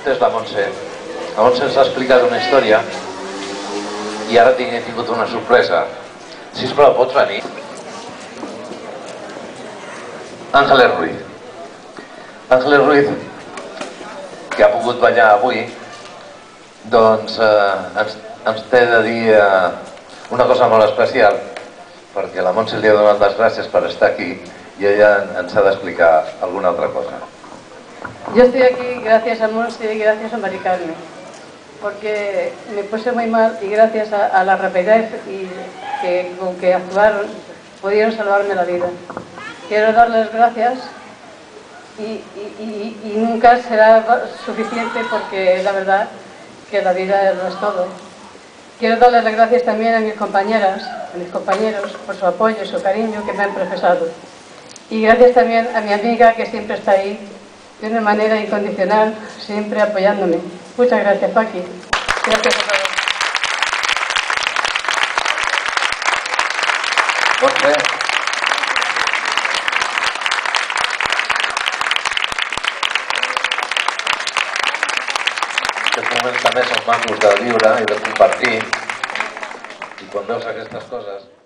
Aquesta és la Montse. La Montse ens ha explicat una història i ara he tingut una sorpresa. Sisplau, pots venir? Ángeles Ruiz. Ángeles Ruiz, que ha pogut ballar avui, doncs ens té de dir una cosa molt especial, perquè la Montse li ha donat les gràcies per estar aquí y ella ens ha de explicar alguna otra cosa. Yo estoy aquí gracias a Montse y gracias a Mari Carmen, porque me puse muy mal y gracias a la rapidez y con que actuaron pudieron salvarme la vida. Quiero darles gracias y nunca será suficiente, porque la verdad que la vida lo es todo. Quiero darles las gracias también a mis compañeras, a mis compañeros, por su apoyo y su cariño que me han profesado. Y gracias también a mi amiga, que siempre está ahí, de una manera incondicional, siempre apoyándome. Muchas gracias, Paqui. Gracias a todos. Montse. Aquests moments també són macos de viure i de compartir, i quan veus aquestes coses